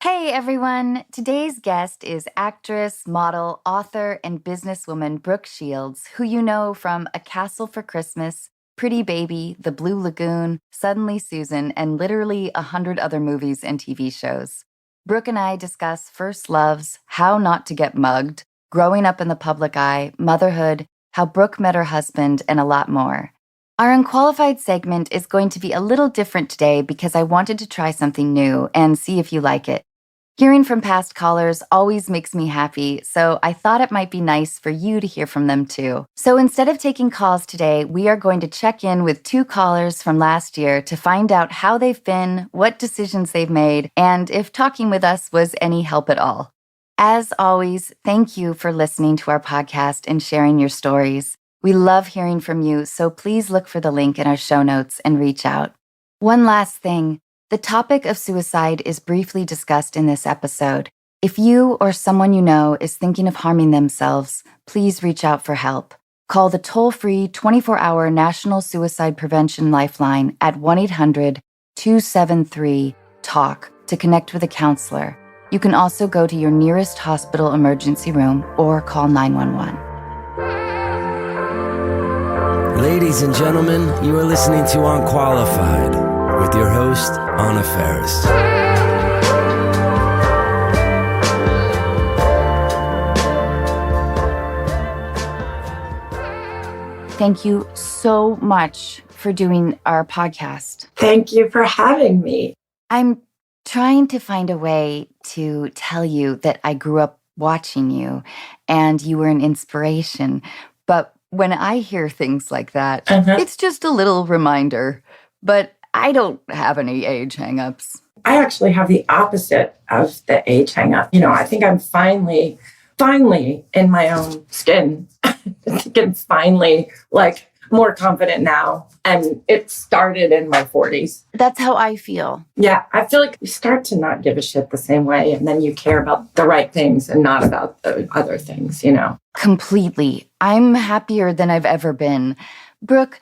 Hey everyone! Today's guest is actress, model, author, and businesswoman Brooke Shields, who you know from A Castle for Christmas, Pretty Baby, The Blue Lagoon, Suddenly Susan, and literally 100 other movies and TV shows. Brooke and I discuss first loves, how not to get mugged, growing up in the public eye, motherhood, how Brooke met her husband, and a lot more. Our Unqualified segment is going to be a little different today because I wanted to try something new and see if you like it. Hearing from past callers always makes me happy, so I thought it might be nice for you to hear from them too. So instead of taking calls today, we are going to check in with 2 callers from last year to find out how they've been, what decisions they've made, and if talking with us was any help at all. As always, thank you for listening to our podcast and sharing your stories. We love hearing from you, so please look for the link in our show notes and reach out. One last thing. The topic of suicide is briefly discussed in this episode. If you or someone you know is thinking of harming themselves, please reach out for help. Call the toll-free 24-hour National Suicide Prevention Lifeline at 1-800-273-TALK to connect with a counselor. You can also go to your nearest hospital emergency room or call 911. Ladies and gentlemen, you are listening to Unqualified with your host, Anna Faris. Thank you so much for doing our podcast. Thank you for having me. I'm trying to find a way to tell you that I grew up watching you and you were an inspiration. But when I hear things like that, it's just a little reminder. But I don't have any age hangups. I actually have the opposite of the age hangup. I think I'm finally in my own skin. I think I'm finally more confident now. And it started in my 40s. That's how I feel. Yeah, I feel like you start to not give a shit the same way. And then you care about the right things and not about the other things, Completely. I'm happier than I've ever been. Brooke,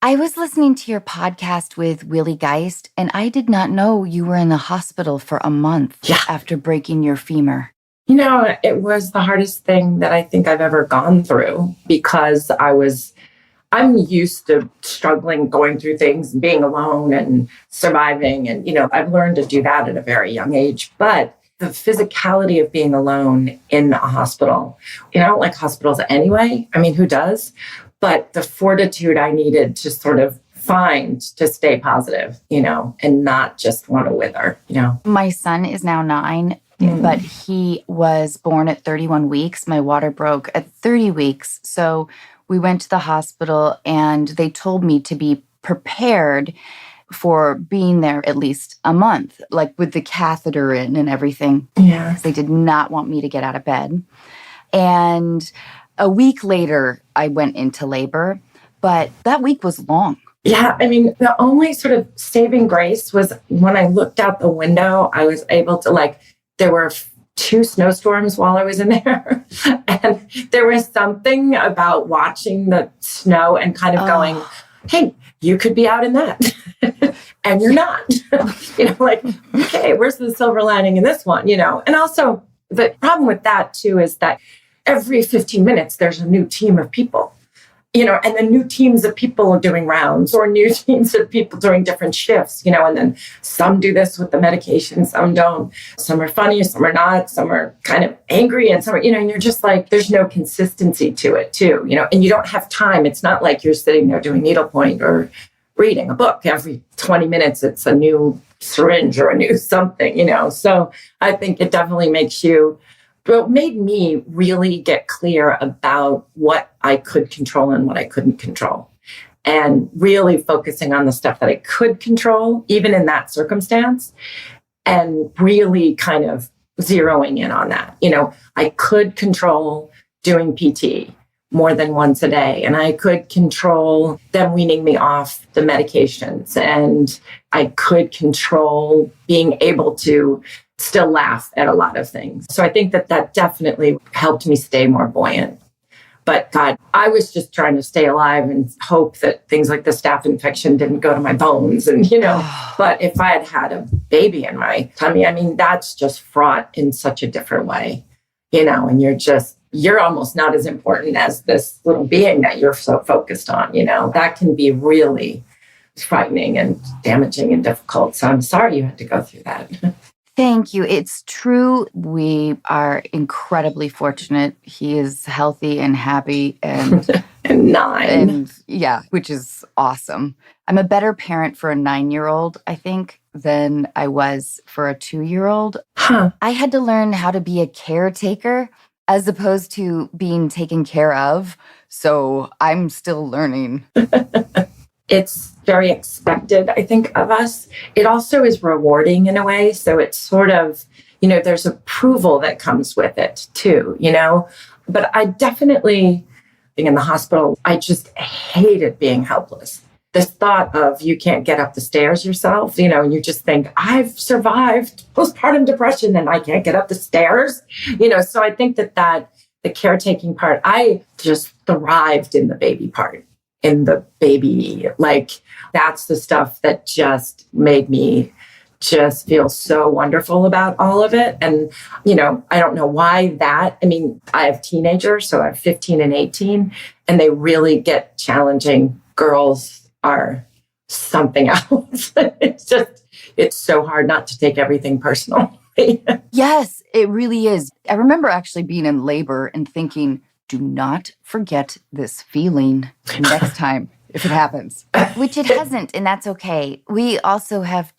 I was listening to your podcast with Willie Geist, and I did not know you were in the hospital for a month after breaking your femur. It was the hardest thing that I think I've ever gone through because I'm used to struggling, going through things, and being alone and surviving. And, I've learned to do that at a very young age. But the physicality of being alone in a hospital, I don't like hospitals anyway. I mean, who does? But the fortitude I needed to sort of find to stay positive, and not just want to wither, My son is now 9, but he was born at 31 weeks. My water broke at 30 weeks. So we went to the hospital and they told me to be prepared for being there at least a month, with the catheter in and everything. Yeah. They did not want me to get out of bed. And a week later, I went into labor, but that week was long. Yeah, I mean, the only sort of saving grace was when I looked out the window, I was able to, there were 2 snowstorms while I was in there. And there was something about watching the snow and kind of going, hey, you could be out in that. And you're not. Okay, where's the silver lining in this one? And also the problem with that, too, is that every 15 minutes, there's a new team of people, and then new teams of people are doing rounds or new teams of people doing different shifts, and then some do this with the medication, some don't. Some are funny, some are not, some are kind of angry, and some are, and you're just there's no consistency to it too, and you don't have time. It's not like you're sitting there doing needlepoint or reading a book. Every 20 minutes, it's a new syringe or a new something, So I think it definitely makes you. But it made me really get clear about what I could control and what I couldn't control. And really focusing on the stuff that I could control, even in that circumstance, and really kind of zeroing in on that. I could control doing PT more than once a day, and I could control them weaning me off the medications, and I could control being able to still laugh at a lot of things. So I think that definitely helped me stay more buoyant. But God, I was just trying to stay alive and hope that things like the staph infection didn't go to my bones. And, but if I had had a baby in my tummy, I mean, that's just fraught in such a different way, and you're almost not as important as this little being that you're so focused on, that can be really frightening and damaging and difficult. So I'm sorry you had to go through that. Thank you. It's true. We are incredibly fortunate. He is healthy and happy and and 9. And which is awesome. I'm a better parent for a 9-year-old, I think, than I was for a 2-year-old. Huh. I had to learn how to be a caretaker as opposed to being taken care of. So I'm still learning. It's very expected, I think, of us. It also is rewarding in a way. So it's sort of, there's approval that comes with it too, But I definitely, being in the hospital, I just hated being helpless. This thought of you can't get up the stairs yourself, and you just think, I've survived postpartum depression and I can't get up the stairs, So I think that the caretaking part, I just thrived in the baby part. In the baby, that's the stuff that just made me just feel so wonderful about all of it. And, I don't know why that. I mean, I have teenagers, so I have 15 and 18, and they really get challenging. Girls are something else. It's so hard not to take everything personal. Yes, it really is. I remember actually being in labor and thinking, do not forget this feeling next time if it happens. Which it hasn't, and that's okay. We also have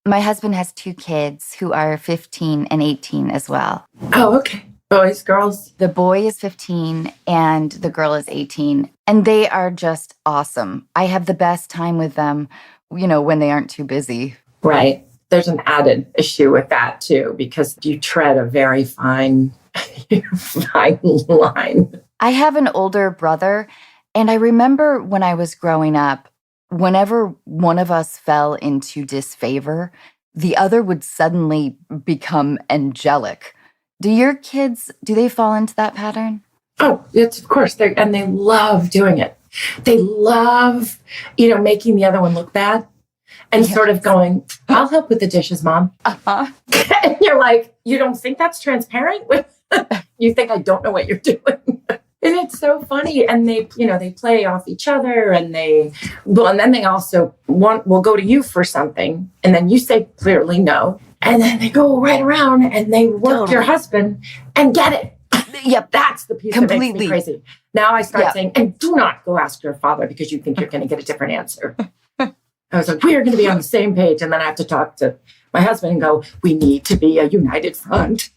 my husband has 2 kids who are 15 and 18 as well. Oh, okay. Boys, girls? The boy is 15 and the girl is 18. And they are just awesome. I have the best time with them, when they aren't too busy. Right. There's an added issue with that too, because you tread a very fine line. I have an older brother, and I remember when I was growing up, whenever one of us fell into disfavor, the other would suddenly become angelic. Do your kids, do they fall into that pattern? Oh, it's of course. They love doing it. They love, making the other one look bad and sort of going, I'll help with the dishes, Mom. Uh-huh. And you're like, you don't think that's transparent? You think I don't know what you're doing? And it's so funny. And they play off each other, and then they also will go to you for something. And then you say clearly no. And then they go right around and they work your husband and get it. Yep. That's the piece that makes me crazy. Now I start saying, and do not go ask your father because you think you're going to get a different answer. I was like, we are going to be on the same page. And then I have to talk to my husband and go, we need to be a united front.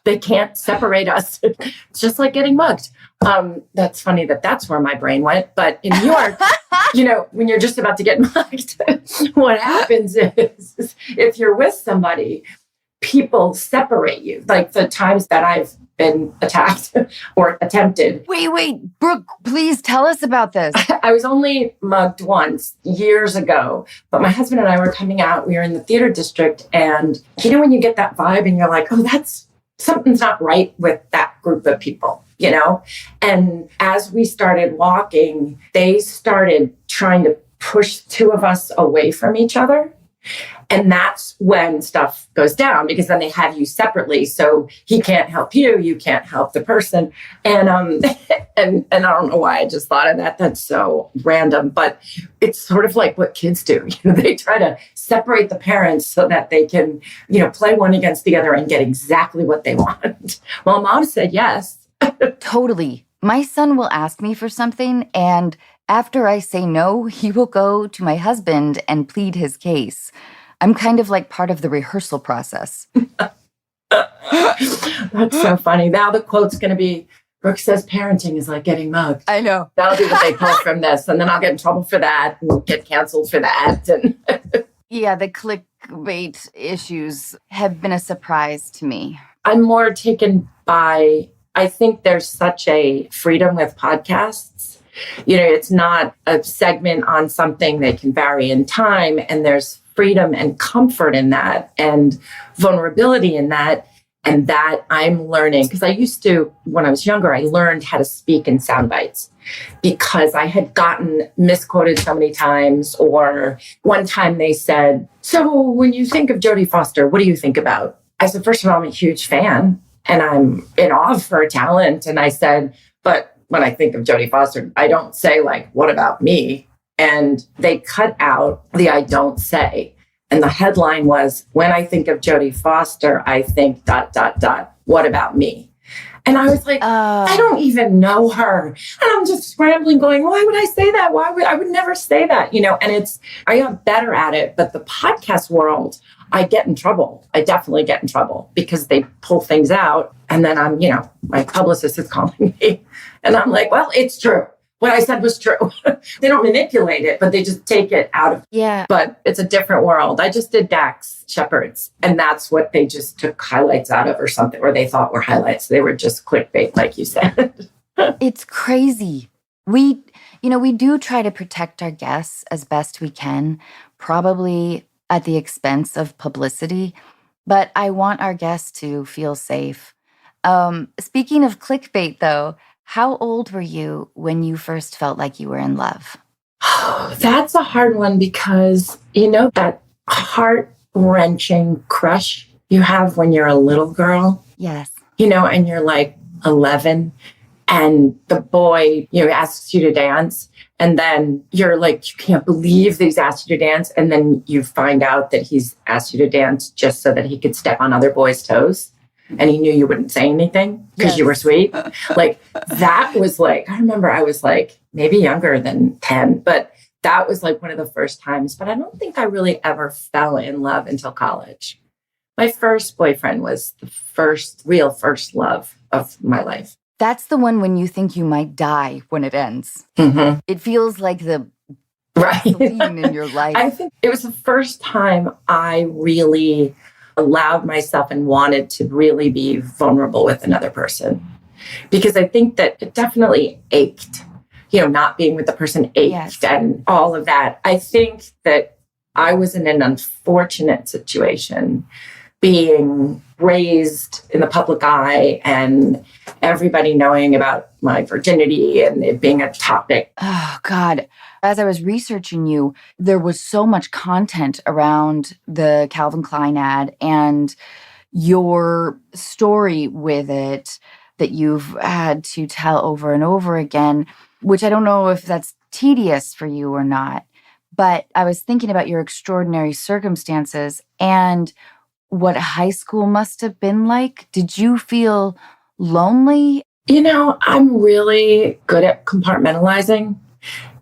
They can't separate us. It's just like getting mugged. That's funny that's where my brain went. But in New York, when you're just about to get mugged, what happens is if you're with somebody, people separate you. Like the times that I've been attacked or attempted. Wait, Brooke, please tell us about this. I was only mugged once years ago, but my husband and I were coming out. We were in the theater district, and when you get that vibe and you're like, oh, something's not right with that group of people, And as we started walking, they started trying to push 2 of us away from each other. And that's when stuff goes down, because then they have you separately. So he can't help you. You can't help the person. And and I don't know why I just thought of that. That's so random. But it's sort of like what kids do. They try to separate the parents so that they can, play one against the other and get exactly what they want. Well, Mom said yes. Totally. My son will ask me for something, and after I say no, he will go to my husband and plead his case. I'm kind of like part of the rehearsal process. That's so funny. Now the quote's going to be, Brooke says parenting is like getting mugged. I know. That'll be what they pull from this. And then I'll get in trouble for that and get canceled for that. And yeah, the clickbait issues have been a surprise to me. I'm more taken by, I think there's such a freedom with podcasts. It's not a segment on something. They can vary in time, and there's freedom and comfort in that and vulnerability in that. And that I'm learning, because I used to, when I was younger, I learned how to speak in sound bites because I had gotten misquoted so many times. Or one time they said, so when you think of Jodie Foster, what do you think about? I said, first of all, I'm a huge fan and I'm in awe of her talent. And I said, but when I think of Jodie Foster, I don't say like, what about me? And they cut out the I don't say. And the headline was, when I think of Jodie Foster, I think ... What about me? And I was like, I don't even know her. And I'm just scrambling going, why would I say that? I would never say that, and I got better at it. But the podcast world, I get in trouble. I definitely get in trouble because they pull things out. And then my publicist is calling me and I'm like, well, it's true. What I said was true. They don't manipulate it, but they just take it out of. Yeah. But it's a different world. I just did Dax Shepard's, and that's what they just took highlights out of or something, or they thought were highlights. They were just clickbait, like you said. It's crazy. We do try to protect our guests as best we can, probably at the expense of publicity, but I want our guests to feel safe. Speaking of clickbait, though, how old were you when you first felt like you were in love? That's a hard one because, that heart-wrenching crush you have when you're a little girl. Yes. And you're like 11 and the boy, asks you to dance. And then you're like, you can't believe that he's asked you to dance. And then you find out that he's asked you to dance just so that he could step on other boys' toes. And he knew you wouldn't say anything because you were sweet. Like that was like, I remember I was like maybe younger than 10, but that was like one of the first times. But I don't think I really ever fell in love until college. My first boyfriend was the first love of my life. That's the one when you think you might die when it ends. Mm-hmm. It feels like the right in your life. I think it was the first time I really allowed myself and wanted to really be vulnerable with another person. Because I think that it definitely ached, not being with the person ached and all of that. I think that I was in an unfortunate situation being raised in the public eye and everybody knowing about my virginity and it being a topic. Oh, God. As I was researching you, there was so much content around the Calvin Klein ad and your story with it that you've had to tell over and over again, which I don't know if that's tedious for you or not. But I was thinking about your extraordinary circumstances and what high school must have been like. Did you feel lonely? I'm really good at compartmentalizing.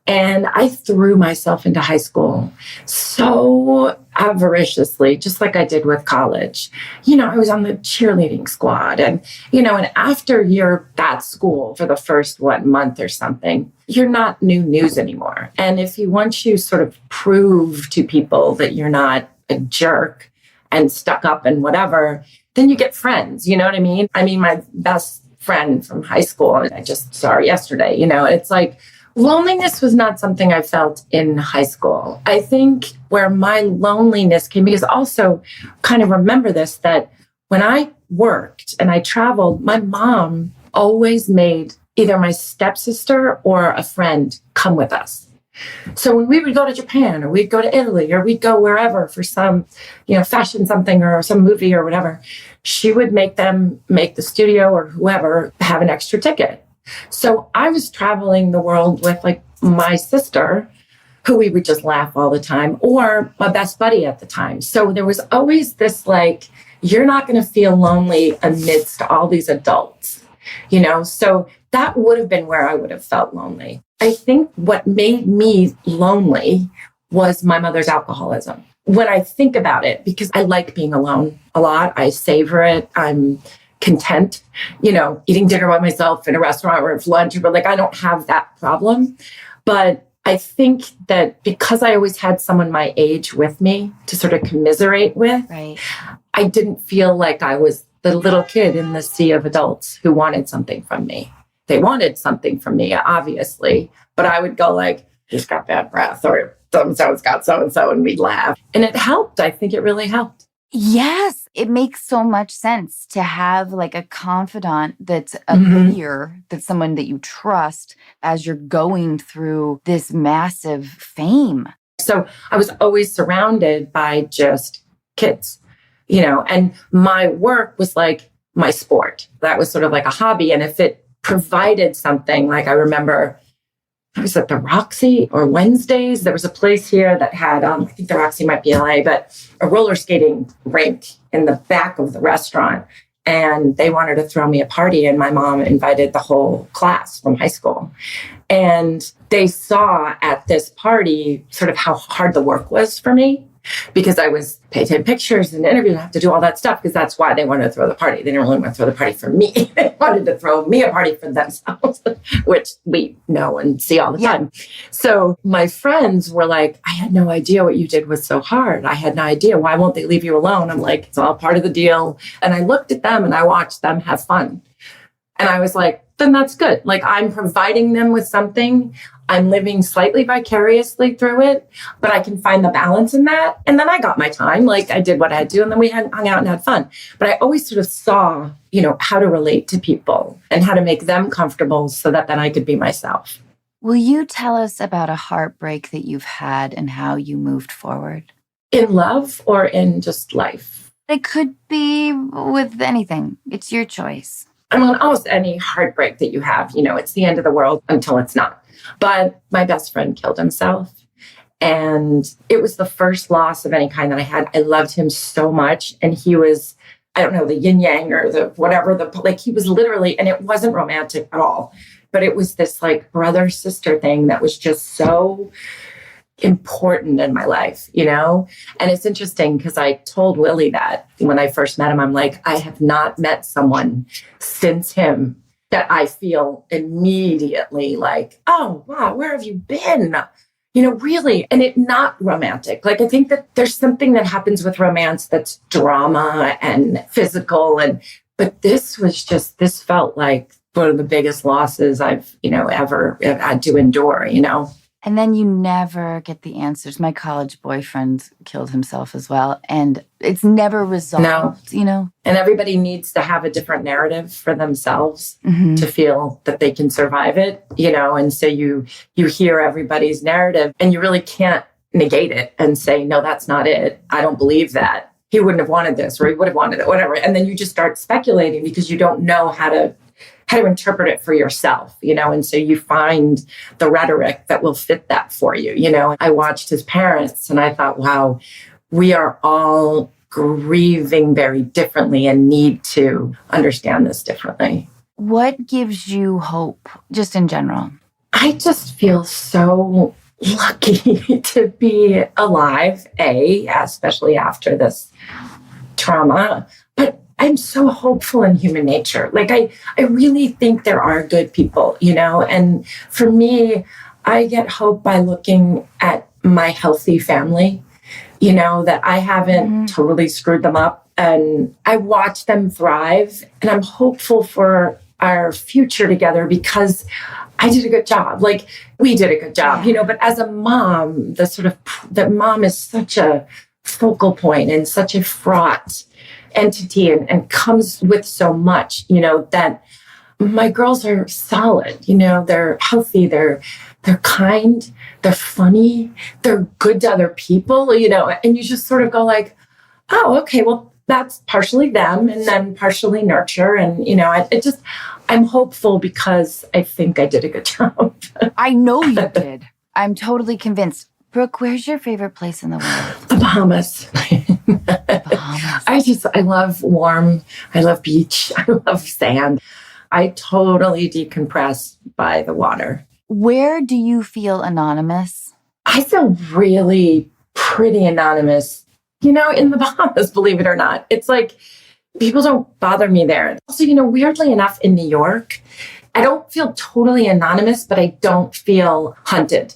And I threw myself into high school so avariciously, just like I did with college. I was on the cheerleading squad and after you're at school for the first, month or something, you're not new news anymore. And once you sort of prove to people that you're not a jerk and stuck up and whatever, then you get friends. You know what I mean? My best friend from high school, I just saw her yesterday, it's like, loneliness was not something I felt in high school. I think where my loneliness came, because also kind of remember this, that when I worked and I traveled, my mom always made either my stepsister or a friend come with us. So when we would go to Japan or we'd go to Italy or we'd go wherever for some, fashion something or some movie or whatever, she would make the studio or whoever have an extra ticket. So I was traveling the world with my sister, who we would just laugh all the time, or my best buddy at the time. So there was always this you're not going to feel lonely amidst all these adults, so that would have been where I would have felt lonely. I think what made me lonely was my mother's alcoholism. When I think about it, because I like being alone a lot, I savor it. I'm content, eating dinner by myself in a restaurant or at lunch, but I don't have that problem. But I think that because I always had someone my age with me to sort of commiserate with, right, I didn't feel like I was the little kid in the sea of adults who wanted something from me. They wanted something from me, obviously, but I would go he's got bad breath or so-and-so's got so-and-so, and we'd laugh. And it helped. I think it really helped. Yes, it makes so much sense to have like a confidant that's a peer, that's someone that you trust as you're going through this massive fame. So I was always surrounded by just kids, and my work was like my sport. That was sort of like a hobby. And if it provided something, like I remember I was at the Roxy or Wednesdays. There was a place here that had, I think the Roxy might be LA, but a roller skating rink in the back of the restaurant. And they wanted to throw me a party. And my mom invited the whole class from high school. And they saw at this party sort of how hard the work was for me, because I was taking pictures and interviews and have to do all that stuff, because that's why they wanted to throw the party. They didn't really want to throw the party for me. They wanted to throw me a party for themselves, which we know and see all the time. So my friends were like, I had no idea what you did was so hard. I had no idea. Why won't they leave you alone? I'm like, it's all part of the deal. And I looked at them and I watched them have fun. And I was like, then that's good. Like, I'm providing them with something. I'm living slightly vicariously through it, but I can find the balance in that. And then I got my time. Like, I did what I had to do, and then we hung out and had fun. But I always sort of saw, how to relate to people and how to make them comfortable so that then I could be myself. Will you tell us about a heartbreak that you've had and how you moved forward? In love or in just life? It could be with anything. It's your choice. I mean, almost any heartbreak that you have, it's the end of the world until it's not. But my best friend killed himself. And it was the first loss of any kind that I had. I loved him so much. And he was, I don't know, the yin yang or the whatever, he was literally, and it wasn't romantic at all. But it was this like brother sister thing that was just so important in my life, And it's interesting because I told Willie that when I first met him, I'm like, I have not met someone since him that I feel immediately like, oh, wow, where have you been? Really, and it not romantic. Like, I think that there's something that happens with romance that's drama and physical. But this felt like one of the biggest losses I've, ever had to endure, And then you never get the answers. My college boyfriend killed himself as well. And it's never resolved, And everybody needs to have a different narrative for themselves to feel that they can survive it, And so you hear everybody's narrative and you really can't negate it and say, no, that's not it. I don't believe that. He wouldn't have wanted this, or he would have wanted it, whatever. And then you just start speculating because you don't know how to interpret it for yourself, and so you find the rhetoric that will fit that for you, I watched his parents and I thought, wow, we are all grieving very differently and need to understand this differently. What gives you hope, just in general? I just feel so lucky to be alive, especially after this trauma, but I'm so hopeful in human nature. Like, I really think there are good people, and for me, I get hope by looking at my healthy family, that I haven't totally screwed them up, and I watch them thrive, and I'm hopeful for our future together because I did a good job. Like, we did a good job, but as a mom, that mom is such a focal point and such a fraught entity and comes with so much, that my girls are solid, they're healthy, they're kind, they're funny, they're good to other people, and you just sort of go like, oh, okay, well, that's partially them and then partially nurture. And, I'm hopeful because I think I did a good job. I know you did. I'm totally convinced. Brooke, where's your favorite place in the world? The Bahamas. Bahamas. I love warm. I love beach. I love sand. I totally decompress by the water. Where do you feel anonymous? I feel really pretty anonymous, in the Bahamas, believe it or not. It's like people don't bother me there. Also, weirdly enough, in New York, I don't feel totally anonymous, but I don't feel hunted.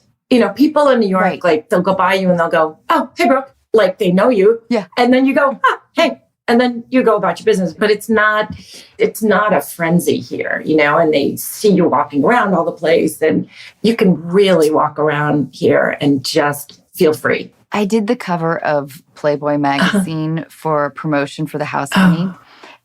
People in New York, right, like, they'll go by you and they'll go, oh, hey, Brooke, like they know you. Yeah. And then you go, hey, and then you go about your business. But it's not a frenzy here, and they see you walking around all the place, and you can really walk around here and just feel free. I did the cover of Playboy magazine for promotion for the house cleaning.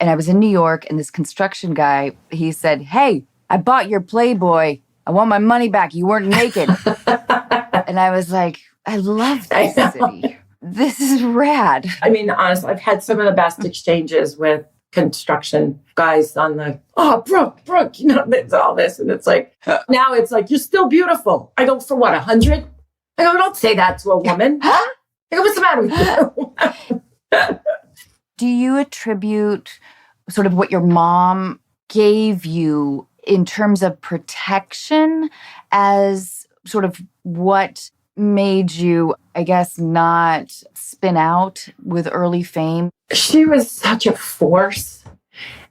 And I was in New York, and this construction guy, he said, "Hey, I bought your Playboy. I want my money back. You weren't naked." And I was like, I love this city. This is rad. I mean, honestly, I've had some of the best exchanges with construction guys on the, "Oh, Brooke, it's all this." And it's like, now it's like, "You're still beautiful." I go, "For what, 100? I go, "Don't say that to a woman." I go, "What's the matter with you?" Do you attribute sort of what your mom gave you in terms of protection as sort of what made you, I guess, not spin out with early fame? She was such a force.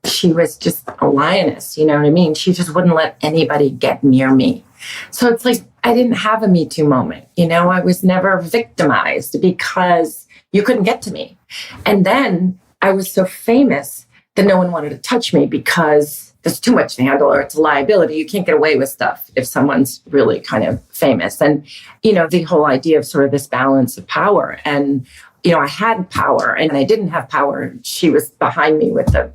She was just a lioness, you know what I mean? She just wouldn't let anybody get near me. So it's like, I didn't have a Me Too moment. I was never victimized because you couldn't get to me. And then I was so famous that no one wanted to touch me because there's too much to handle, or it's a liability. You can't get away with stuff if someone's really kind of famous. And, the whole idea of sort of this balance of power. And, I had power and I didn't have power. She was behind me with the,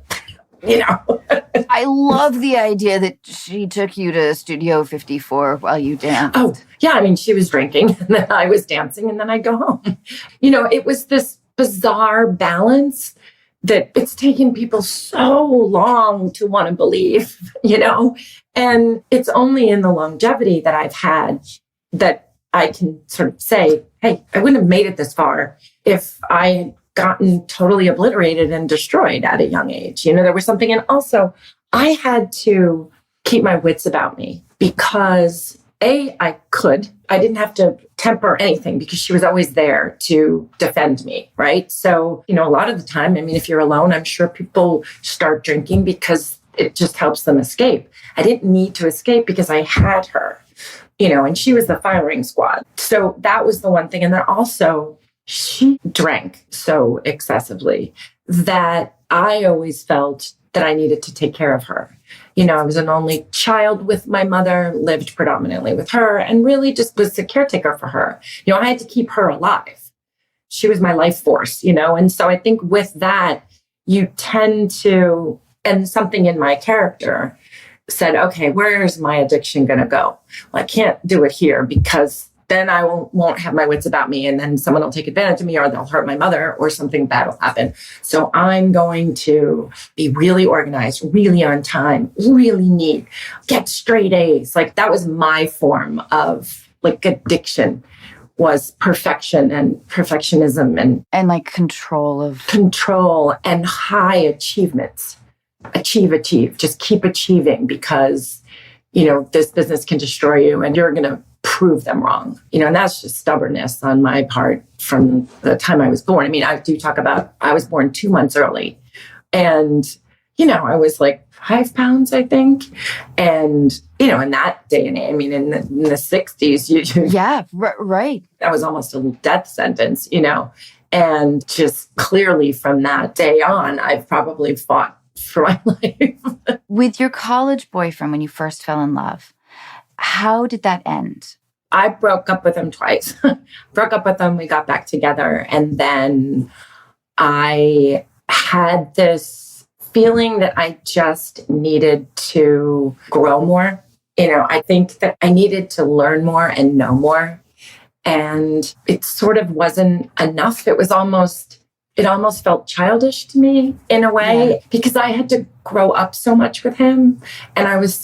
I love the idea that she took you to Studio 54 while you danced. Oh, yeah. I mean, she was drinking and then I was dancing and then I'd go home. It was this bizarre balance that it's taken people so long to want to believe, and it's only in the longevity that I've had that I can sort of say, hey, I wouldn't have made it this far if I had gotten totally obliterated and destroyed at a young age. There was something. And also, I had to keep my wits about me because I didn't have to temper anything because she was always there to defend me, right? So, a lot of the time, I mean, if you're alone, I'm sure people start drinking because it just helps them escape. I didn't need to escape because I had her, and she was the firing squad. So that was the one thing. And then also, she drank so excessively that I always felt that I needed to take care of her. I was an only child with my mother, lived predominantly with her, and really just was the caretaker for her. I had to keep her alive. She was my life force, and so I think with that, you tend to, and something in my character said, okay, where's my addiction going to go? Well, I can't do it here because then I won't have my wits about me, and then someone will take advantage of me, or they'll hurt my mother, or something bad will happen. So I'm going to be really organized, really on time, really neat, get straight A's. Like that was my form of addiction, was perfection and perfectionism and like control and high achievements. Achieve, just keep achieving because, this business can destroy you and you're going to prove them wrong, and that's just stubbornness on my part from the time I was born. I mean, I do talk about, I was born 2 months early and, I was like 5 pounds, I think. And, in that day and age, I mean, in the 60s, yeah, right. That was almost a death sentence, and just clearly from that day on, I've probably fought for my life. With your college boyfriend, when you first fell in love, how did that end? I broke up with him twice. Broke up with him, we got back together. And then I had this feeling that I just needed to grow more. I think that I needed to learn more and know more. And it sort of wasn't enough. It almost felt childish to me in a way because I had to grow up so much with him. And I was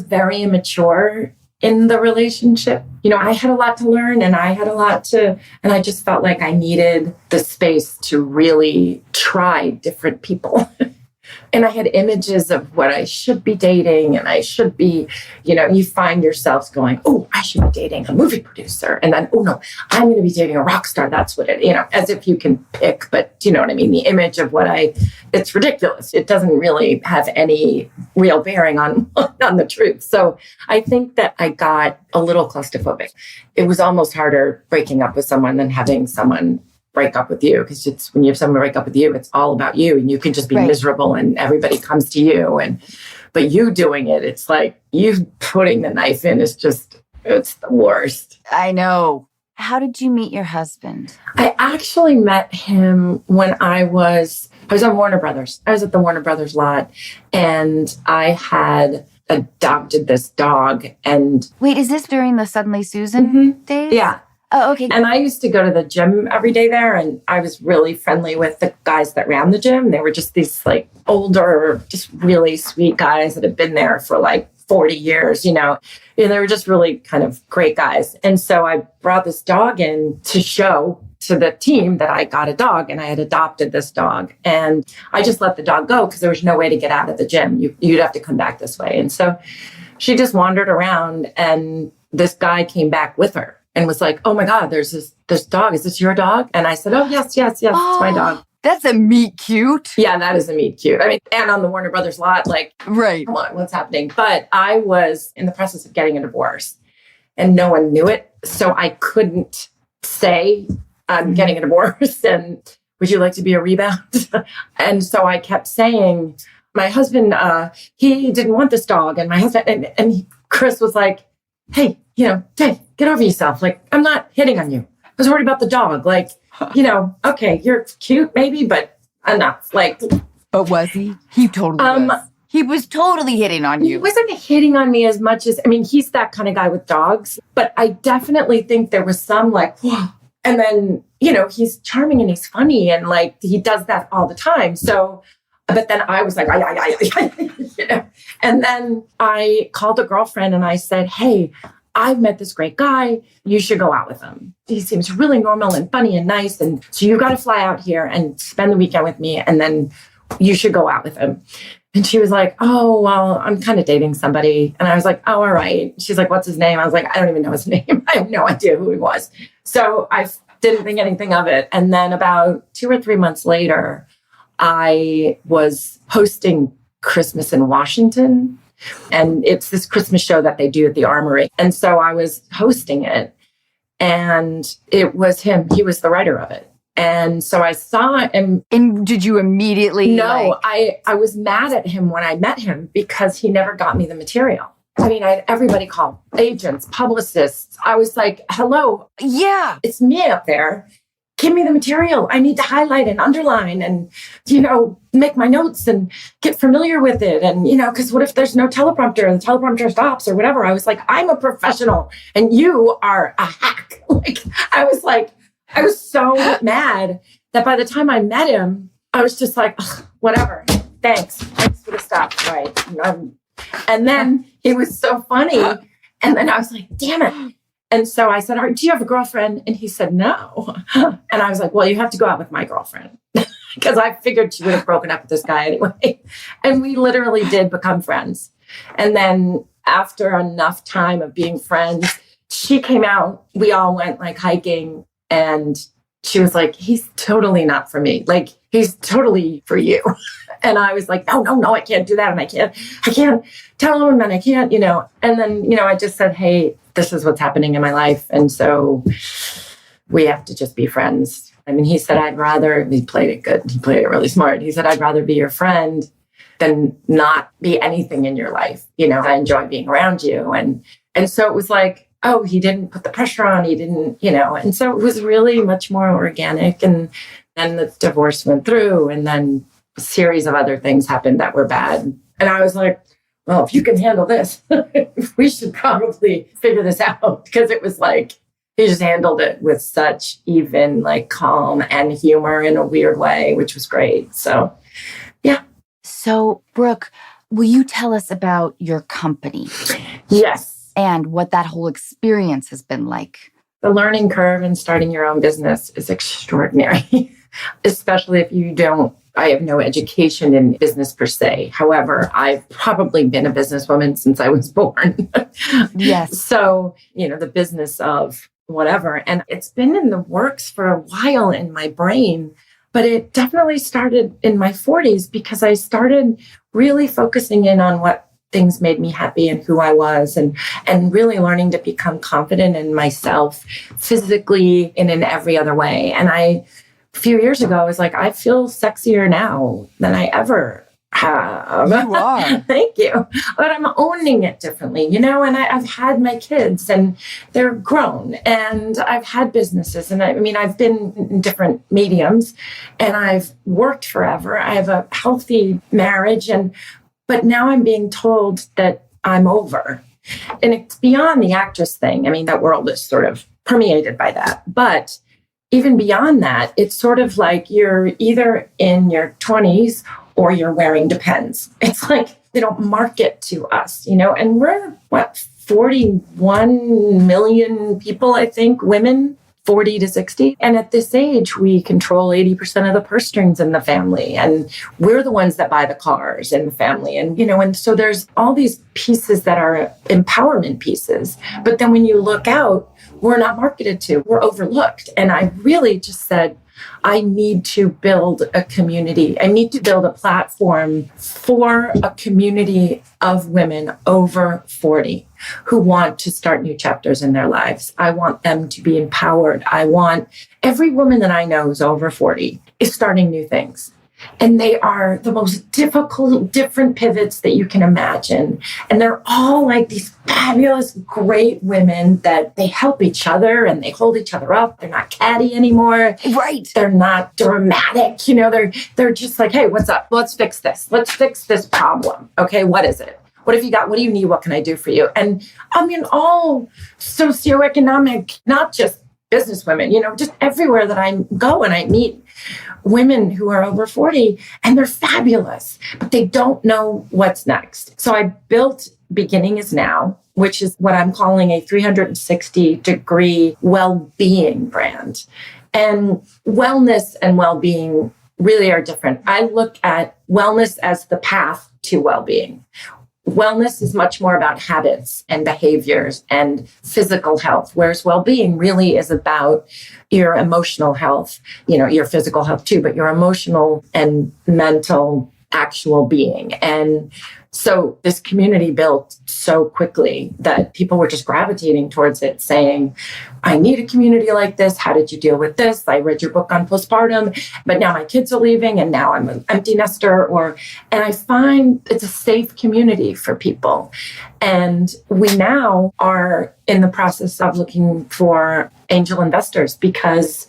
very immature in the relationship. I had a lot to learn and and I just felt like I needed the space to really try different people. And I had images of what I should be dating and I should be, you find yourself going, oh, I should be dating a movie producer. And then, oh no, I'm going to be dating a rock star. That's what as if you can pick, but you know what I mean? The image of it's ridiculous. It doesn't really have any real bearing on the truth. So I think that I got a little claustrophobic. It was almost harder breaking up with someone than having someone break up with you, because it's when you have someone break up with you, it's all about you and you can just be miserable and everybody comes to you. But you doing it, it's like you putting the knife in it's the worst. I know. how did you meet your husband? I actually met him when I was on Warner Brothers. I was at the Warner Brothers lot, and I had adopted this dog. And wait, is this during the Suddenly Susan days? Yeah. Oh, okay. And I used to go to the gym every day there, and I was really friendly with the guys that ran the gym. They were just these like older, just really sweet guys that had been there for like 40 years, you know. And they were just really kind of great guys. And so I brought this dog in to show to the team that I got a dog, and I had adopted this dog. And I just let the dog go because there was no way to get out of the gym. You'd have to come back this way. And so she just wandered around, and this guy came back with her and was like, oh my God, there's this dog. Is this your dog? And I said, oh, yes, it's my dog. That's a meet cute. Yeah, that is a meet cute. I mean, and on the Warner Brothers lot, like, right. Come on, what's happening? But I was in the process of getting a divorce, and no one knew it. So I couldn't say, I'm getting a divorce, and would you like to be a rebound? And so I kept saying, my husband, he didn't want this dog. And my husband, and Chris was like, hey, Dave, get over yourself. Like, I'm not hitting on you. I was worried about the dog. Like, okay, you're cute maybe, but enough. Like, but was he? He totally was. He was totally hitting on you. He wasn't hitting on me as much as, he's that kind of guy with dogs, but I definitely think there was some like, whoa. And then, he's charming and he's funny, and like, he does that all the time. So, but then I was like, and then I called a girlfriend and I said, hey, I've met this great guy. You should go out with him. He seems really normal and funny and nice. And so you got to fly out here and spend the weekend with me. And then you should go out with him. And she was like, oh, well, I'm kind of dating somebody. And I was like, oh, all right. She's like, what's his name? I was like, I don't even know his name. I have no idea who he was. So I didn't think anything of it. And then about 2 or 3 months later, I was hosting Christmas in Washington. And it's this Christmas show that they do at the Armory. And so I was hosting it, and it was him. He was the writer of it. And so I saw him. And did you immediately? No, I was mad at him when I met him because he never got me the material. I had everybody call, agents, publicists. I was like, hello. Yeah. It's me up there. Give me the material. I need to highlight and underline and, make my notes and get familiar with it. And, because what if there's no teleprompter and the teleprompter stops or whatever? I was like, I'm a professional and you are a hack. I was so mad that by the time I met him, I was just like, whatever. Thanks for the stuff. Right. And then he was so funny. And then I was like, damn it. And so I said, do you have a girlfriend? And he said, no. And I was like, well, you have to go out with my girlfriend. Because I figured she would have broken up with this guy anyway. And we literally did become friends. And then after enough time of being friends, she came out. We all went hiking. And she was like, he's totally not for me. He's totally for you. And I was like, no, I can't do that. And I can't tell him, and I can't, And then, I just said, hey, this is what's happening in my life. And so we have to just be friends. He said, he played it good. He played it really smart. He said, I'd rather be your friend than not be anything in your life. I enjoy being around you. And so it was like, oh, he didn't put the pressure on. He didn't, and so it was really much more organic. And then the divorce went through, and then a series of other things happened that were bad. And I was like, well, if you can handle this, we should probably figure this out. Because it was like, he just handled it with such even calm and humor in a weird way, which was great. So, yeah. So, Brooke, will you tell us about your company? Yes. And what that whole experience has been like? The learning curve in starting your own business is extraordinary, especially if you don't. I have no education in business per se. However, I've probably been a businesswoman since I was born. Yes. So, the business of whatever. And it's been in the works for a while in my brain, but it definitely started in my 40s because I started really focusing in on what things made me happy and who I was, and really learning to become confident in myself physically and in every other way. And a few years ago, I was like, I feel sexier now than I ever have. You are. Thank you. But I'm owning it differently, and I've had my kids and they're grown, and I've had businesses. And I've been in different mediums and I've worked forever. I have a healthy marriage, but now I'm being told that I'm over. And it's beyond the actress thing. That world is sort of permeated by that. But even beyond that, it's sort of like you're either in your 20s or you're wearing Depends. It's like they don't market to us, and we're 41 million people, I think, women, 40 to 60. And at this age, we control 80% of the purse strings in the family. And we're the ones that buy the cars in the family. And, and so there's all these pieces that are empowerment pieces. But then when you look out, we're not marketed to, we're overlooked. And I really just said, I need to build a community. I need to build a platform for a community of women over 40 who want to start new chapters in their lives. I want them to be empowered. I want every woman that I know who's over 40 is starting new things. And they are the most difficult, different pivots that you can imagine. And they're all like these fabulous, great women that they help each other and they hold each other up. They're not catty anymore. Right. They're not dramatic. They're just like, hey, what's up? Let's fix this. Let's fix this problem. Okay, what is it? What have you got? What do you need? What can I do for you? And all socioeconomic, not just business women, just everywhere that I go and I meet women who are over 40 and they're fabulous, but they don't know what's next. So I built Beginning is Now, which is what I'm calling a 360-degree well-being brand. And wellness and well-being really are different. I look at wellness as the path to well-being. Wellness is much more about habits and behaviors and physical health, whereas well-being really is about your emotional health, your physical health too, but your emotional and mental actual being. And so this community built so quickly that people were just gravitating towards it, saying, I need a community like this. How did you deal with this? I read your book on postpartum, but now my kids are leaving and now I'm an empty nester. And I find it's a safe community for people. And we now are in the process of looking for angel investors because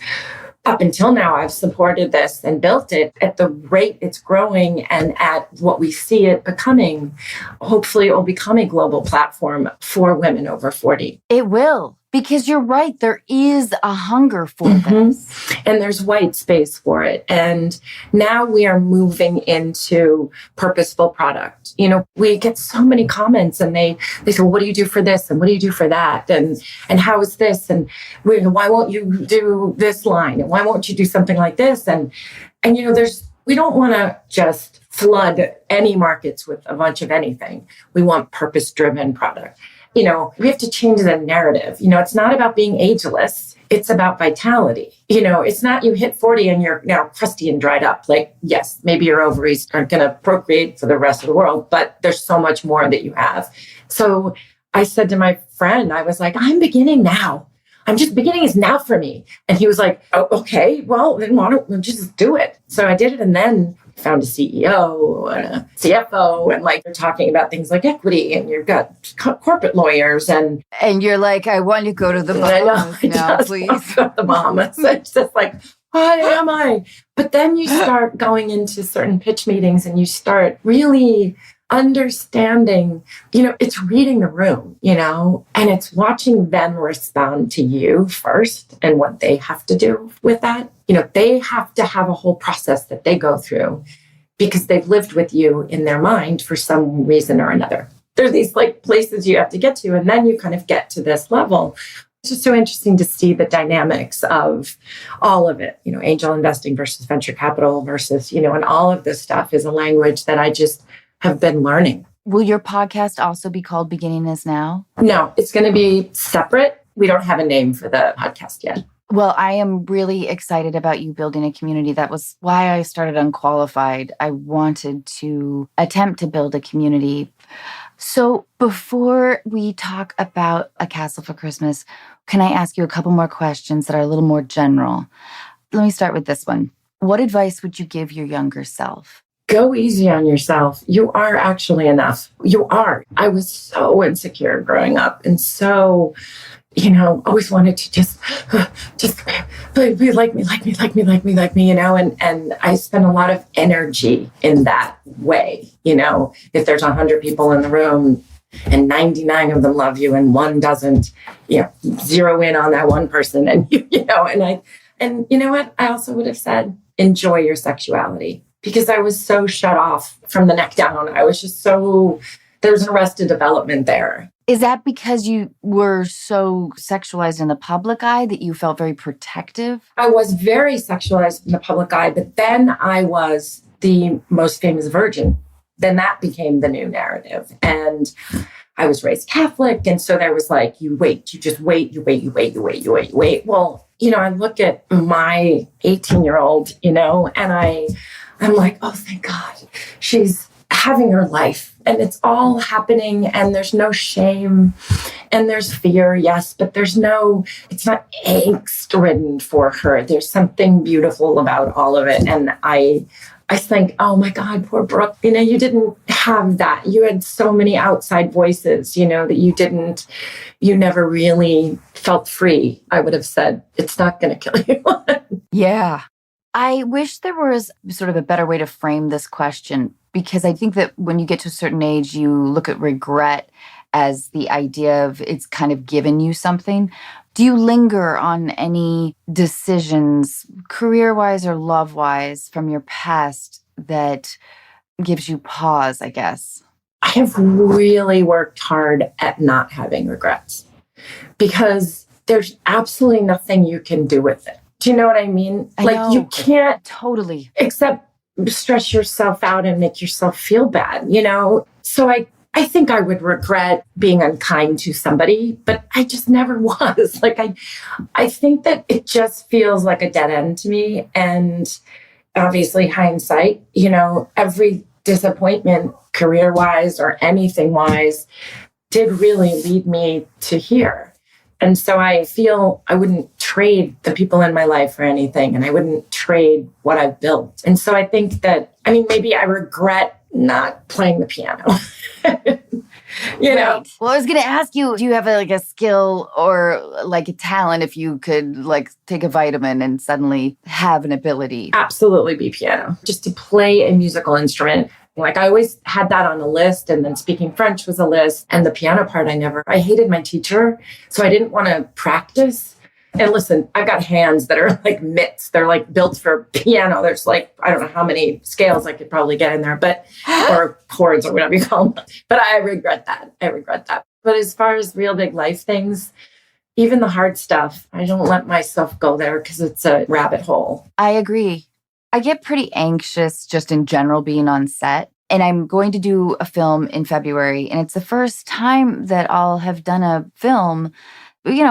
up until now, I've supported this and built it at the rate it's growing and at what we see it becoming. Hopefully, it will become a global platform for women over 40. It will, because you're right. There is a hunger for this. And there's white space for it. And now we are moving into purposeful product. We get so many comments and they say, well, what do you do for this? And what do you do for that? And how is this? And why won't you do this line? And why won't you do something like this? And we don't want to just flood any markets with a bunch of anything. We want purpose-driven product. We have to change the narrative. It's not about being ageless. It's about vitality. It's not you hit 40 and you're now crusty and dried up. Like, yes, maybe your ovaries aren't going to procreate for the rest of the world, but there's so much more that you have. So I said to my friend, I was like, I'm beginning now. Beginning is now for me. And he was like, oh, okay, well, then why don't we just do it? So I did it. And then found a CEO and a CFO, and they're talking about things like equity, and you've got corporate lawyers, and you're like, I want to go to the Bahamas now, please. Go to the Bahamas. It's just like, what am I? But then you start going into certain pitch meetings, and you start really understanding, it's reading the room, and it's watching them respond to you first and what they have to do with that. They have to have a whole process that they go through because they've lived with you in their mind for some reason or another. There are these places you have to get to, and then you kind of get to this level. It's just so interesting to see the dynamics of all of it, angel investing versus venture capital versus, and all of this stuff is a language that I just have been learning. Will your podcast also be called Beginning is Now? No, it's going to be separate. We don't have a name for the podcast yet. Well, I am really excited about you building a community. That was why I started Unqualified. I wanted to attempt to build a community. So before we talk about A Castle for Christmas, can I ask you a couple more questions that are a little more general? Let me start with this one. What advice would you give your younger self? go easy on yourself. You are actually enough. You are. I was so insecure growing up and so, always wanted to just be like me, and I spend a lot of energy in that way. If there's 100 people in the room and 99 of them love you and one doesn't, zero in on that one person. And, and you know what? I also would have said, enjoy your sexuality, because I was so shut off from the neck down. I was just there's an arrested development there. Is that because you were so sexualized in the public eye that you felt very protective? I was very sexualized in the public eye, but then I was the most famous virgin. Then that became the new narrative. And I was raised Catholic. And so there was like, you wait. Well, I look at my 18-year-old, and I'm like, oh, thank God, she's having her life and it's all happening and there's no shame and there's fear, yes, but it's not angst ridden for her. There's something beautiful about all of it. And I think, oh my God, poor Brooke, you didn't have that. You had so many outside voices, that you never really felt free. I would have said, it's not going to kill you. Yeah. I wish there was sort of a better way to frame this question, because I think that when you get to a certain age, you look at regret as the idea of it's kind of given you something. Do you linger on any decisions, career-wise or love-wise, from your past that gives you pause, I guess? I have really worked hard at not having regrets, because there's absolutely nothing you can do with it. Do you know what I mean? I know. You can't totally except stress yourself out and make yourself feel bad, So I think I would regret being unkind to somebody, but I just never was. I think that it just feels like a dead end to me. And obviously hindsight, every disappointment career-wise or anything-wise did really lead me to here. And so I feel I wouldn't trade the people in my life for anything, and I wouldn't trade what I've built. And so I think that, maybe I regret not playing the piano. Right. Well, I was going to ask you, do you have a skill or a talent if you could take a vitamin and suddenly have an ability? Absolutely be piano. Just to play a musical instrument. I always had that on a list, and then speaking French was a list, and the piano part I hated my teacher, so I didn't want to practice. And listen, I've got hands that are like mitts. They're built for piano. There's I don't know how many scales I could probably get in there, or chords or whatever you call them. But I regret that. But as far as real big life things, even the hard stuff, I don't let myself go there because it's a rabbit hole. I agree. I get pretty anxious just in general being on set. And I'm going to do a film in February. And it's the first time that I'll have done a film,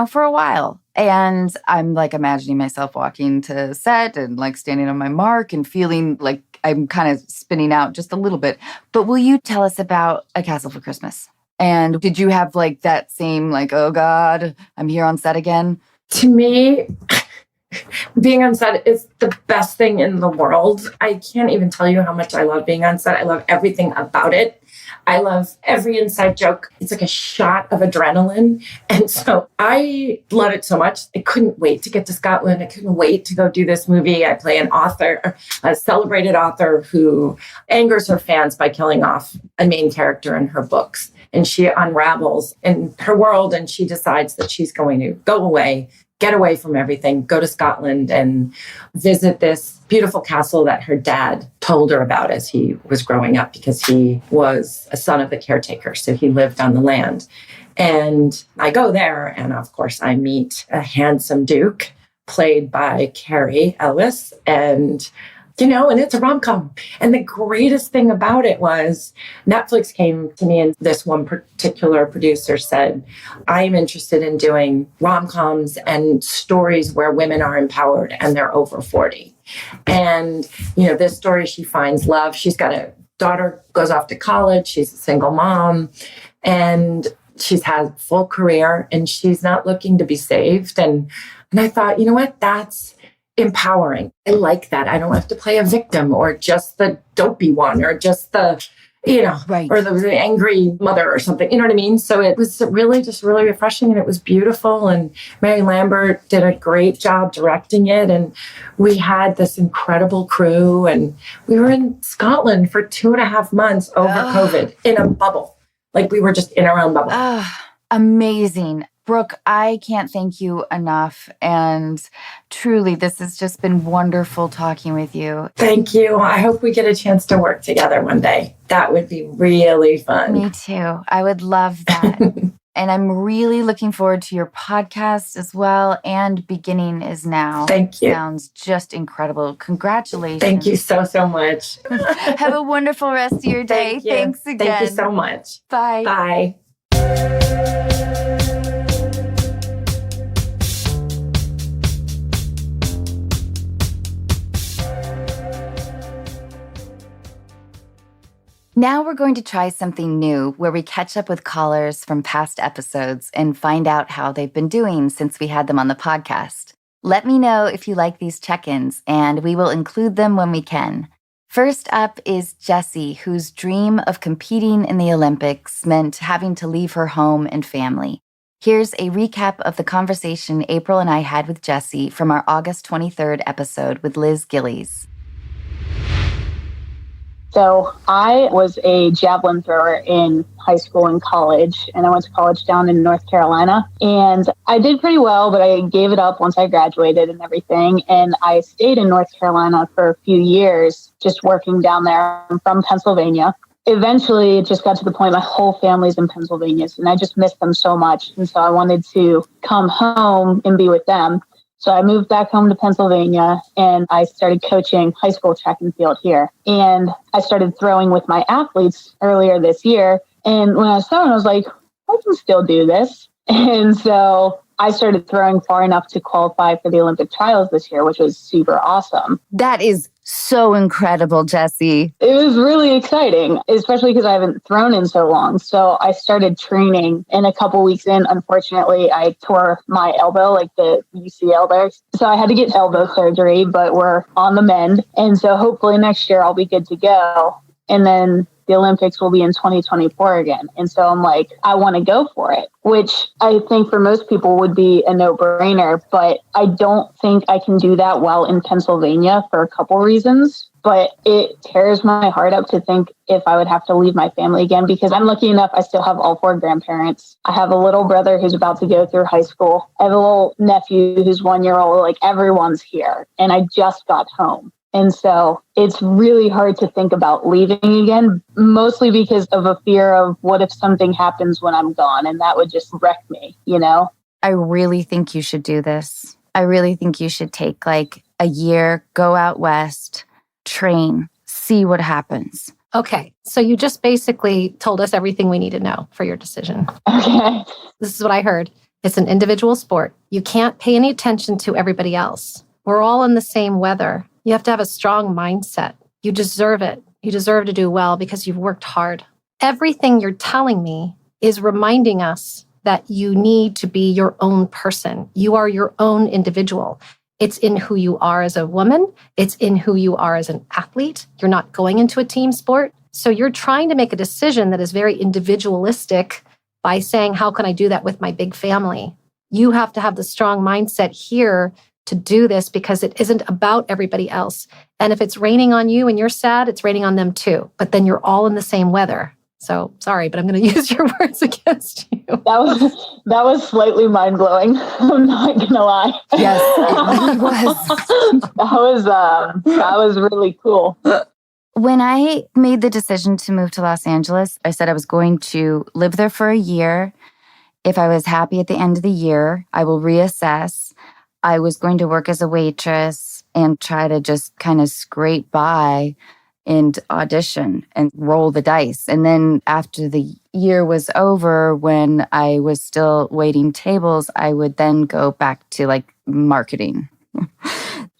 for a while. And I'm imagining myself walking to set and standing on my mark and feeling like I'm kind of spinning out just a little bit. But will you tell us about A Castle for Christmas? And did you have that same oh God, I'm here on set again? To me, being on set is the best thing in the world. I can't even tell you how much I love being on set. I love everything about it. I love every inside joke. It's like a shot of adrenaline. And so I love it so much. I couldn't wait to get to Scotland. I couldn't wait to go do this movie. I play an author, a celebrated author who angers her fans by killing off a main character in her books. And she unravels in her world, and she decides that she's going to go away, get away from everything, go to Scotland and visit this beautiful castle that her dad told her about as he was growing up, because he was a son of the caretaker. So he lived on the land. And I go there, and of course I meet a handsome duke played by Carrie Ellis, and it's a rom-com. And the greatest thing about it was Netflix came to me, and this one particular producer said, I'm interested in doing rom-coms and stories where women are empowered and they're over 40. And, this story, she finds love. She's got a daughter, goes off to college. She's a single mom, and she's had a full career, and she's not looking to be saved. And I thought, you know what, that's empowering. I like that. I don't have to play a victim or just the dopey one or just the, Right. or the angry mother or something. You know what I mean? So it was really just really refreshing, and it was beautiful. And Mary Lambert did a great job directing it. And we had this incredible crew, and we were in Scotland for 2.5 months over COVID in a bubble. Like we were just in our own bubble. Amazing. Brooke, I can't thank you enough. And truly, this has just been wonderful talking with you. Thank you. I hope we get a chance to work together one day. That would be really fun. Me too. I would love that. And I'm really looking forward to your podcast as well. And Beginning is Now. Thank you. Sounds just incredible. Congratulations. Thank you so, so much. Have a wonderful rest of your day. Thank you. Thanks again. Thank you so much. Bye. Bye. Now we're going to try something new where we catch up with callers from past episodes and find out how they've been doing since we had them on the podcast. Let me know if you like these check-ins, and we will include them when we can. First up is Jessie, whose dream of competing in the Olympics meant having to leave her home and family. Here's a recap of the conversation April and I had with Jessie from our August 23rd episode with Liz Gillies. So I was a javelin thrower in high school and college, and I went to college down in North Carolina. And I did pretty well, but I gave it up once I graduated and everything. And I stayed in North Carolina for a few years, just working down there. I'm from Pennsylvania. Eventually, it just got to the point my whole family's in Pennsylvania, and I just missed them so much. And so I wanted to come home and be with them. So I moved back home to Pennsylvania, and I started coaching high school track and field here. And I started throwing with my athletes earlier this year. And when I was throwing, I was like, I can still do this. And so I started throwing far enough to qualify for the Olympic trials this year, which was super awesome. That is so incredible, Jessie. It was really exciting, especially because I haven't thrown in so long. So I started training, and a couple weeks in, unfortunately, I tore my elbow, like the UCL there. So I had to get elbow surgery, but we're on the mend. And so hopefully next year I'll be good to go. And then the Olympics will be in 2024 again. And so I'm like, I want to go for it, which I think for most people would be a no-brainer. But I don't think I can do that well in Pennsylvania for a couple reasons. But it tears my heart up to think if I would have to leave my family again, because I'm lucky enough, I still have all 4 grandparents. I have a little brother who's about to go through high school. I have a little nephew who's 1 year old. Like, everyone's here. And I just got home. And so it's really hard to think about leaving again, mostly because of a fear of what if something happens when I'm gone, and that would just wreck me, you know? I really think you should do this. I really think you should take like a year, go out west, train, see what happens. Okay, so you just basically told us everything we need to know for your decision. Okay. This is what I heard. It's an individual sport. You can't pay any attention to everybody else. We're all in the same weather. You have to have a strong mindset. You deserve it. You deserve to do well because you've worked hard. Everything you're telling me is reminding us that you need to be your own person. You are your own individual. It's in who you are as a woman. It's in who you are as an athlete. You're not going into a team sport. So you're trying to make a decision that is very individualistic by saying, how can I do that with my big family? You have to have the strong mindset here to do this because it isn't about everybody else. And if it's raining on you and you're sad, it's raining on them too. But then you're all in the same weather. So sorry, but I'm going to use your words against you. That was slightly mind-blowing. I'm not going to lie. Yes, it really was. That was really cool. When I made the decision to move to Los Angeles, I said I was going to live there for a year. If I was happy at the end of the year, I will reassess. I was going to work as a waitress and try to just kind of scrape by and audition and roll the dice. And then after the year was over, when I was still waiting tables, I would then go back to like marketing.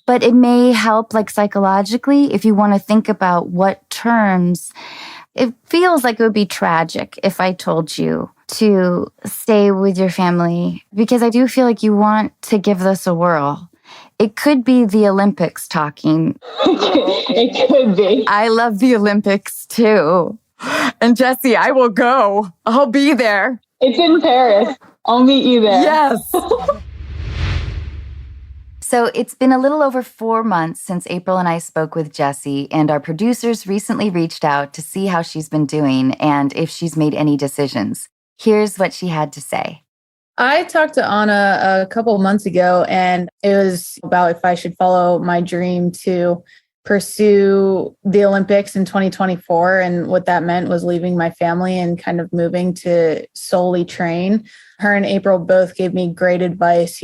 But it may help like psychologically if you want to think about what turns. It feels like it would be tragic if I told you to stay with your family, because I do feel like you want to give this a whirl. It could be the Olympics talking. It could be. I love the Olympics too. And Jessie, I will go. I'll be there. It's in Paris. I'll meet you there. Yes. So it's been a little over 4 months since April and I spoke with Jessie, and our producers recently reached out to see how she's been doing and if she's made any decisions. Here's what she had to say. I talked to Anna a couple of months ago, and it was about if I should follow my dream to pursue the Olympics in 2024. And what that meant was leaving my family and kind of moving to solely train. Her and April both gave me great advice,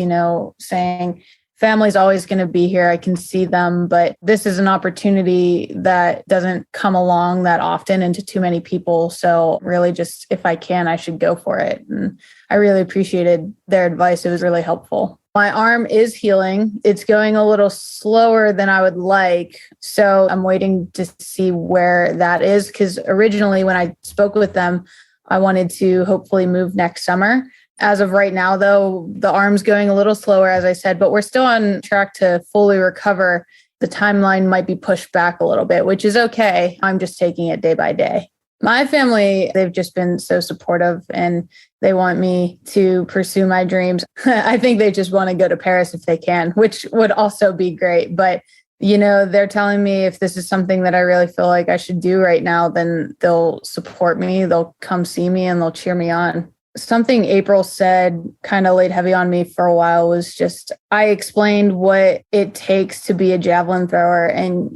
saying, family's always going to be here. I can see them, but this is an opportunity that doesn't come along that often and to too many people. So really just, if I can, I should go for it. And I really appreciated their advice. It was really helpful. My arm is healing. It's going a little slower than I would like. So I'm waiting to see where that is. Because originally when I spoke with them, I wanted to hopefully move next summer. As of right now, though, the arm's going a little slower, as I said, but we're still on track to fully recover. The timeline might be pushed back a little bit, which is okay. I'm just taking it day by day. My family, they've just been so supportive and they want me to pursue my dreams. I think they just want to go to Paris if they can, which would also be great. But, they're telling me if this is something that I really feel like I should do right now, then they'll support me. They'll come see me and they'll cheer me on. Something April said kind of laid heavy on me for a while was just, I explained what it takes to be a javelin thrower. And,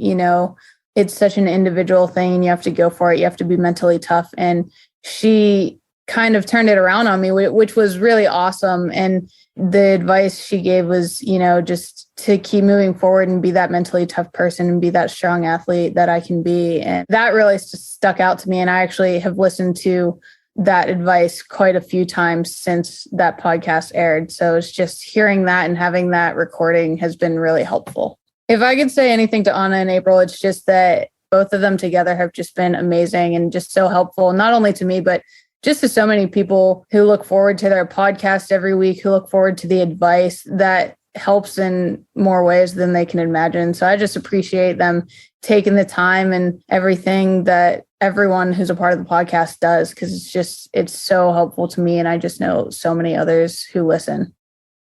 it's such an individual thing and you have to go for it. You have to be mentally tough. And she kind of turned it around on me, which was really awesome. And the advice she gave was, just to keep moving forward and be that mentally tough person and be that strong athlete that I can be. And that really just stuck out to me. And I actually have listened to that advice quite a few times since that podcast aired. So it's just hearing that and having that recording has been really helpful. If I could say anything to Anna and April, it's just that both of them together have just been amazing and just so helpful, not only to me, but just to so many people who look forward to their podcast every week, who look forward to the advice that helps in more ways than they can imagine. So I just appreciate them taking the time and everything that everyone who's a part of the podcast does, because it's so helpful to me. And I just know so many others who listen.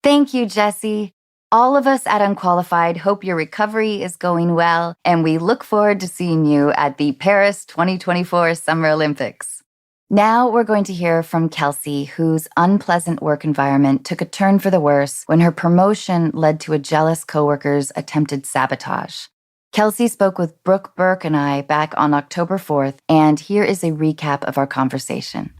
Thank you, Jessie. All of us at Unqualified hope your recovery is going well, and we look forward to seeing you at the Paris 2024 Summer Olympics. Now we're going to hear from Kelsey, whose unpleasant work environment took a turn for the worse when her promotion led to a jealous coworker's attempted sabotage. Kelsey spoke with Brooke Burke and I back on October 4th, and here is a recap of our conversation.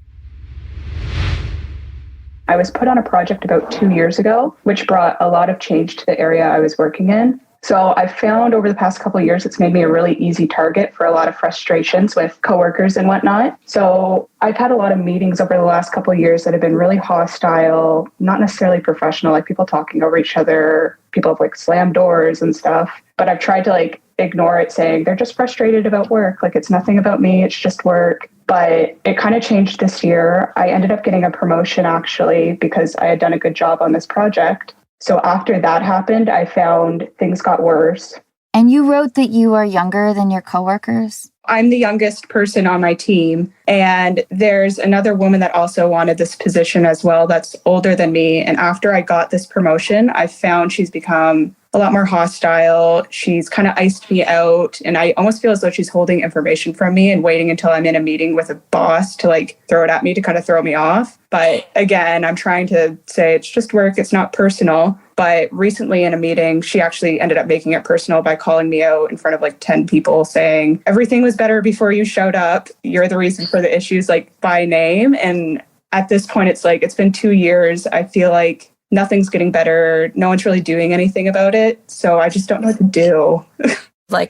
I was put on a project about 2 years ago, which brought a lot of change to the area I was working in. So I've found over the past couple of years, it's made me a really easy target for a lot of frustrations with coworkers and whatnot. So I've had a lot of meetings over the last couple of years that have been really hostile, not necessarily professional, like people talking over each other. People have slammed doors and stuff. But I've tried to ignore it, saying they're just frustrated about work. It's nothing about me. It's just work. But it kind of changed this year. I ended up getting a promotion actually because I had done a good job on this project. So after that happened, I found things got worse. And you wrote that you are younger than your coworkers? I'm the youngest person on my team. And there's another woman that also wanted this position as well that's older than me. And after I got this promotion, I found she's become a lot more hostile. She's kind of iced me out. And I almost feel as though she's holding information from me and waiting until I'm in a meeting with a boss to throw it at me to kind of throw me off. But again, I'm trying to say it's just work. It's not personal. But recently in a meeting, she actually ended up making it personal by calling me out in front of 10 people saying, everything was better before you showed up. You're the reason for the issues, by name. And at this point, it's been 2 years. I feel like nothing's getting better. No one's really doing anything about it. So I just don't know what to do.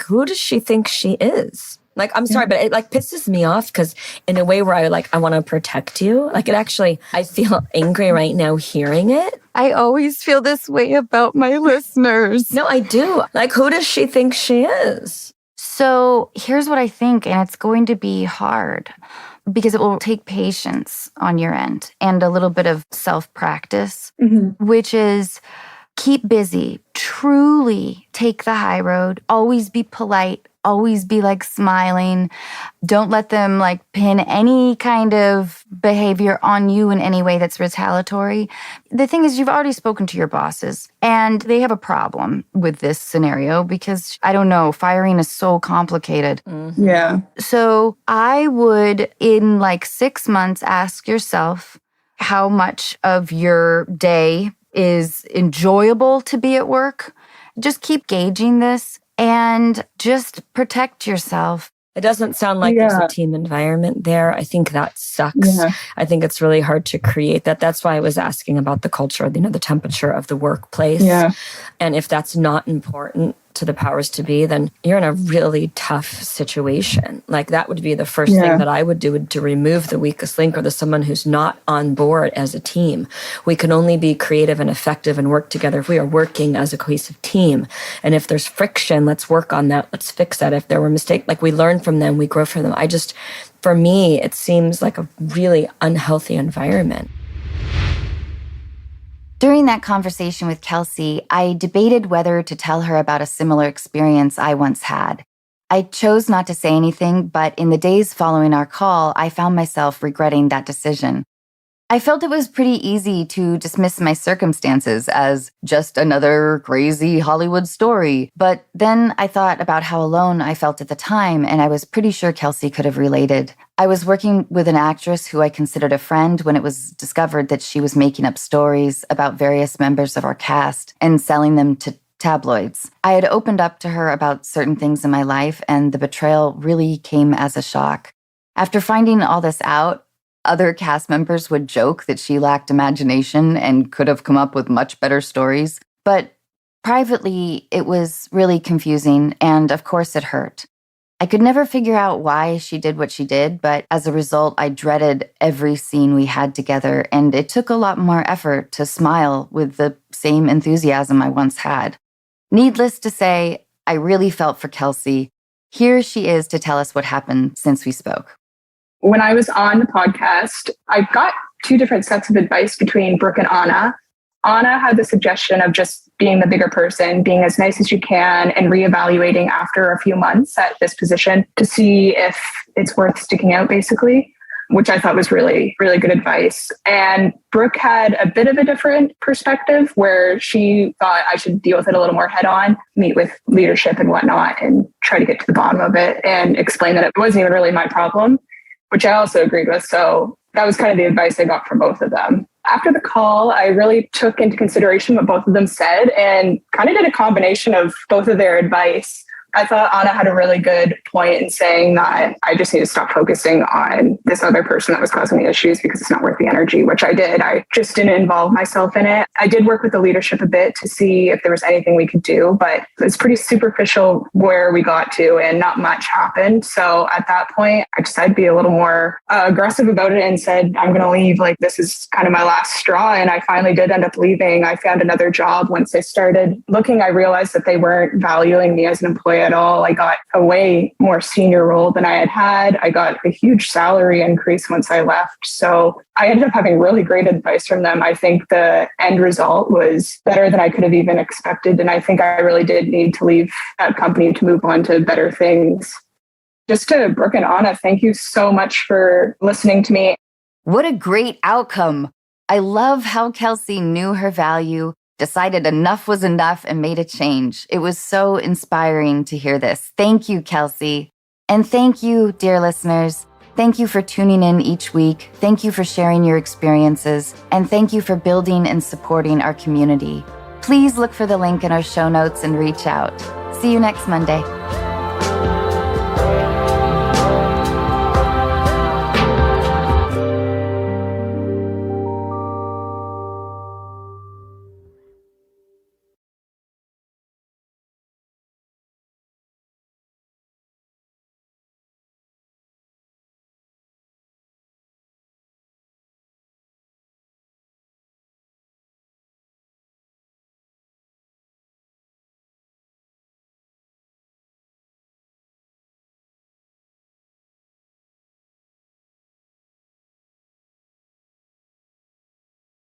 Who does she think she is? I'm sorry, but it pisses me off because in a way where I want to protect you. I feel angry right now hearing it. I always feel this way about my listeners. No, I do. Who does she think she is? So here's what I think, and it's going to be hard because it will take patience on your end and a little bit of self-practice, which is keep busy, truly take the high road, always be polite, always be like smiling. Don't let them like pin any kind of behavior on you in any way that's retaliatory. The thing is, you've already spoken to your bosses and they have a problem with this scenario because, I don't know, firing is so complicated. Mm-hmm. Yeah. So I would, in like 6 months, ask yourself how much of your day is enjoyable to be at work. Just keep gauging this. And just protect yourself. It doesn't sound like there's a team environment there. I think that sucks. Yeah. I think it's really hard to create that. That's why I was asking about the culture, the temperature of the workplace. Yeah. And if that's not important to the powers to be, then you're in a really tough situation. Like that would be the first thing that I would do, to remove the weakest link or someone who's not on board as a team. We can only be creative and effective and work together if we are working as a cohesive team. And if there's friction, let's work on that. Let's fix that. If there were mistakes, like we learn from them, we grow from them. For me, it seems like a really unhealthy environment. During that conversation with Kelsey, I debated whether to tell her about a similar experience I once had. I chose not to say anything, but in the days following our call, I found myself regretting that decision. I felt it was pretty easy to dismiss my circumstances as just another crazy Hollywood story. But then I thought about how alone I felt at the time, and I was pretty sure Kelsey could have related. I was working with an actress who I considered a friend when it was discovered that she was making up stories about various members of our cast and selling them to tabloids. I had opened up to her about certain things in my life, and the betrayal really came as a shock. After finding all this out, other cast members would joke that she lacked imagination and could have come up with much better stories. But privately, it was really confusing, and of course it hurt. I could never figure out why she did what she did, but as a result, I dreaded every scene we had together, and it took a lot more effort to smile with the same enthusiasm I once had. Needless to say, I really felt for Kelsey. Here she is to tell us what happened since we spoke. When I was on the podcast, I got 2 different sets of advice between Brooke and Anna. Anna had the suggestion of just being the bigger person, being as nice as you can, and reevaluating after a few months at this position to see if it's worth sticking out, basically, which I thought was really, really good advice. And Brooke had a bit of a different perspective where she thought I should deal with it a little more head on, meet with leadership and whatnot, and try to get to the bottom of it and explain that it wasn't even really my problem, which I also agreed with. So that was kind of the advice I got from both of them. After the call, I really took into consideration what both of them said and kind of did a combination of both of their advice. I thought Anna had a really good point in saying that I just need to stop focusing on this other person that was causing me issues because it's not worth the energy, which I did. I just didn't involve myself in it. I did work with the leadership a bit to see if there was anything we could do, but it's pretty superficial where we got to and not much happened. So at that point, I decided to be a little more aggressive about it and said, I'm going to leave. Like, this is kind of my last straw. And I finally did end up leaving. I found another job. Once I started looking, I realized that they weren't valuing me as an employee at all. I got a way more senior role than I had. I got a huge salary increase once I left. So I ended up having really great advice from them. I think the end result was better than I could have even expected. And I think I really did need to leave that company to move on to better things. Just to Brooke and Anna, thank you so much for listening to me. What a great outcome. I love how Kelsey knew her value, decided enough was enough, and made a change. It was so inspiring to hear this. Thank you, Kelsey. And thank you, dear listeners. Thank you for tuning in each week. Thank you for sharing your experiences. And thank you for building and supporting our community. Please look for the link in our show notes and reach out. See you next Monday.